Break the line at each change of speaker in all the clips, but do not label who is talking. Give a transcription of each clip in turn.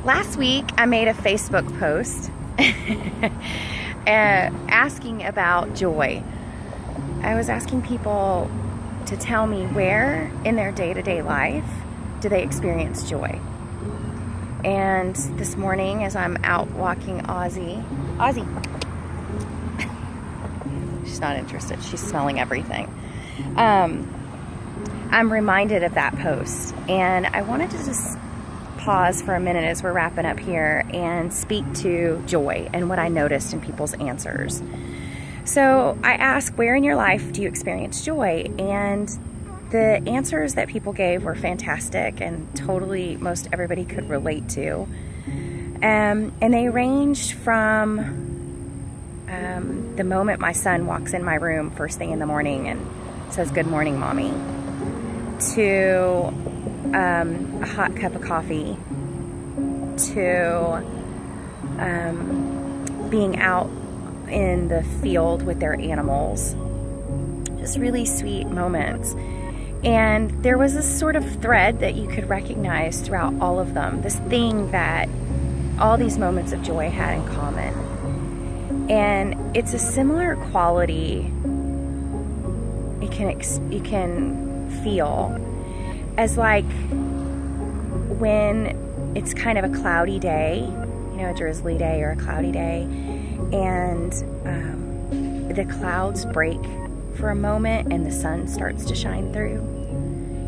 Last week I made a Facebook post asking about joy. I was asking people to tell me where in their day-to-day life do they experience joy. And this morning as I'm out walking Ozzy, she's not interested, she's smelling everything. I'm reminded of that post, and I wanted to just pause for a minute as we're wrapping up here and speak to joy and what I noticed in people's answers. So I asked, where in your life do you experience joy? And the answers that people gave were fantastic and totally most everybody could relate to. And they ranged from the moment my son walks in my room first thing in the morning and says, "Good morning, Mommy," to a hot cup of coffee, to being out in the field with their animals. Just really sweet moments. And there was this sort of thread that you could recognize throughout all of them, this thing that all these moments of joy had in common. And it's a similar quality you can feel as like when it's kind of a cloudy day, a drizzly day or a cloudy day, and the clouds break for a moment and the sun starts to shine through.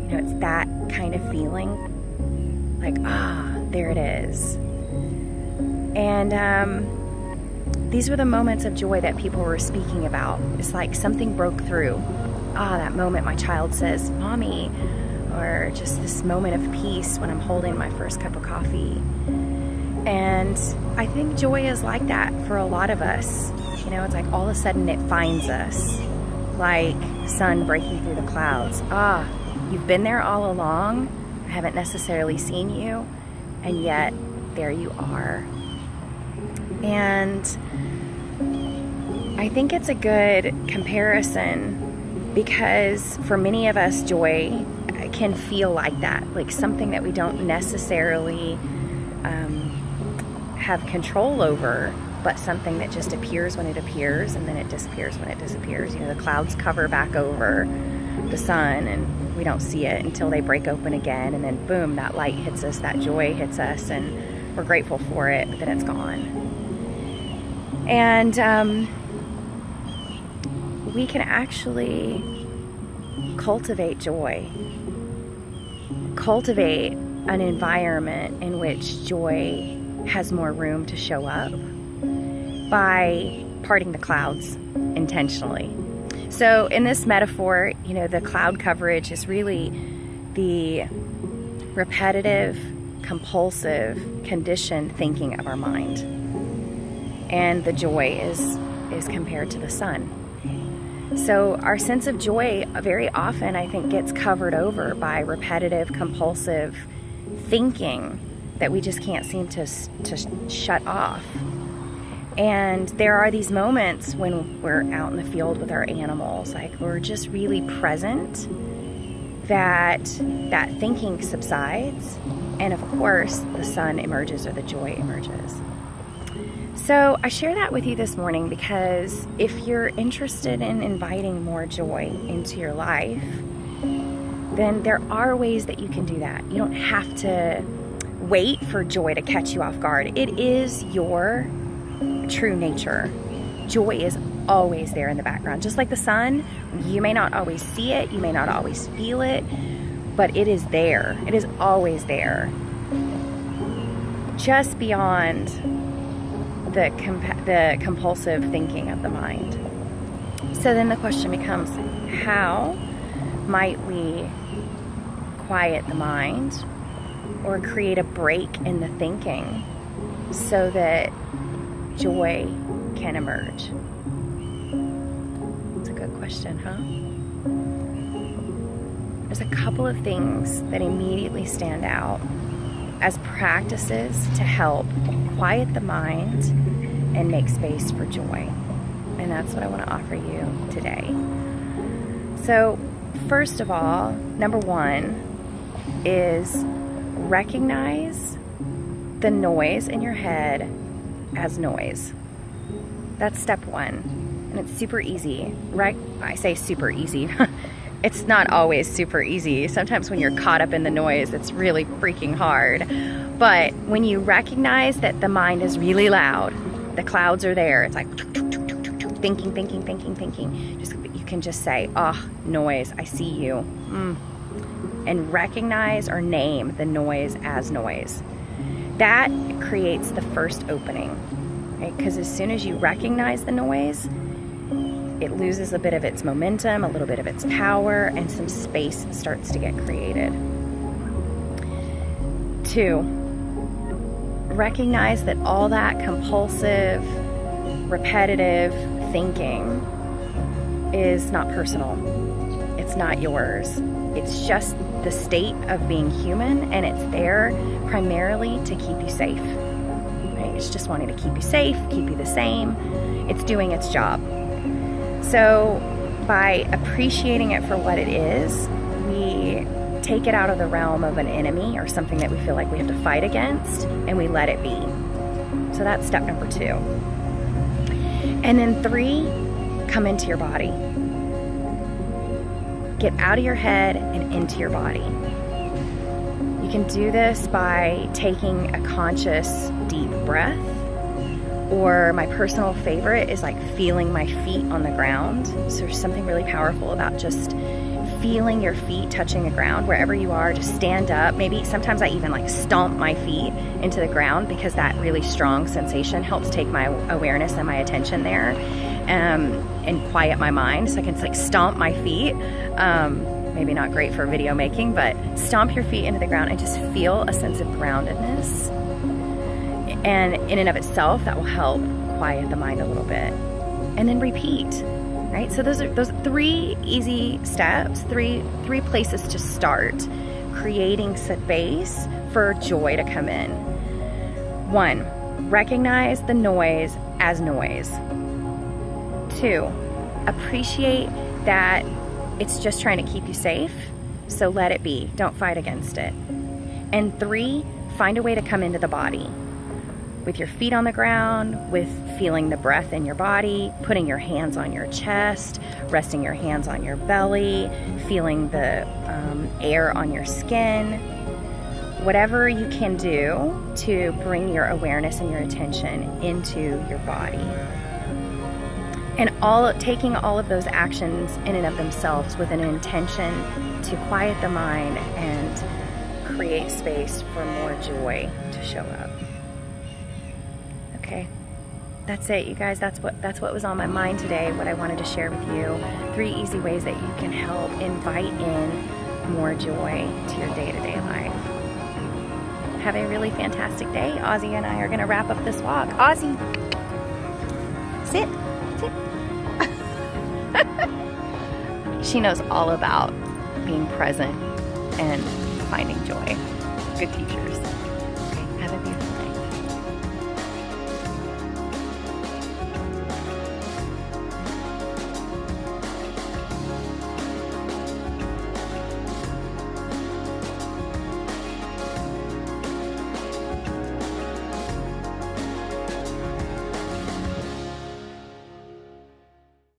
It's that kind of feeling, like, there it is. And these were the moments of joy that people were speaking about. It's like something broke through. That moment my child says, "Mommy," or just this moment of peace when I'm holding my first cup of coffee. And I think joy is like that for a lot of us. It's like all of a sudden it finds us, like sun breaking through the clouds. You've been there all along. I haven't necessarily seen you, and yet there you are. And I think it's a good comparison because for many of us, joy can feel like that, like something that we don't necessarily have control over, but something that just appears when it appears and then it disappears when it disappears. The clouds cover back over the sun and we don't see it until they break open again, and then boom, that light hits us, that joy hits us, and we're grateful for it, but then it's gone. And we can actually cultivate joy, cultivate an environment in which joy has more room to show up by parting the clouds intentionally. So in this metaphor, the cloud coverage is really the repetitive, compulsive, conditioned thinking of our mind. And the joy is compared to the sun. So our sense of joy very often, I think, gets covered over by repetitive, compulsive thinking that we just can't seem to shut off. And there are these moments when we're out in the field with our animals, like we're just really present, that thinking subsides, and of course the sun emerges or the joy emerges. So I share that with you this morning because if you're interested in inviting more joy into your life, then there are ways that you can do that. You don't have to wait for joy to catch you off guard. It is your true nature. Joy is always there in the background. Just like the sun, you may not always see it, you may not always feel it, but it is there. It is always there. Just beyond the compulsive thinking of the mind. So then the question becomes, how might we quiet the mind or create a break in the thinking so that joy can emerge? It's a good question, huh? There's a couple of things that immediately stand out as practices to help quiet the mind and make space for joy. And that's what I want to offer you today. So, first of all, number one is recognize the noise in your head as noise. That's step one. And it's super easy, right? I say super easy. It's not always super easy. Sometimes when you're caught up in the noise, it's really freaking hard. But when you recognize that the mind is really loud, the clouds are there, it's like thinking. You can just say, oh, noise, I see you. And recognize or name the noise as noise. That creates the first opening, right? Because as soon as you recognize the noise, it loses a bit of its momentum, a little bit of its power, and some space starts to get created. 2, recognize that all that compulsive, repetitive thinking is not personal. It's not yours. It's just the state of being human, and it's there primarily to keep you safe. Right? It's just wanting to keep you safe, keep you the same. It's doing its job. So by appreciating it for what it is, we take it out of the realm of an enemy or something that we feel like we have to fight against, and we let it be. So that's step number 2. And then 3, come into your body. Get out of your head and into your body. You can do this by taking a conscious, deep breath. Or my personal favorite is like feeling my feet on the ground. So there's something really powerful about just feeling your feet touching the ground wherever you are. Just stand up. Maybe sometimes I even like stomp my feet into the ground, because that really strong sensation helps take my awareness and my attention there, and quiet my mind. So I can like stomp my feet. Maybe not great for video making, but stomp your feet into the ground and just feel a sense of groundedness. And in and of itself, that will help quiet the mind a little bit. And then repeat, right? So those 3 easy steps, three places to start creating space for joy to come in. 1, recognize the noise as noise. 2, appreciate that it's just trying to keep you safe, so let it be. Don't fight against it. And 3, find a way to come into the body. With your feet on the ground, with feeling the breath in your body, putting your hands on your chest, resting your hands on your belly, feeling the air on your skin. Whatever you can do to bring your awareness and your attention into your body. And taking all of those actions in and of themselves with an intention to quiet the mind and create space for more joy to show up. Okay, that's it, you guys. That's what was on my mind today, what I wanted to share with you. 3 easy ways that you can help invite in more joy to your day-to-day life. Have a really fantastic day. Ozzy and I are going to wrap up this walk. Ozzy, sit. She knows all about being present and finding joy. Good teachers. Okay, have a beautiful day.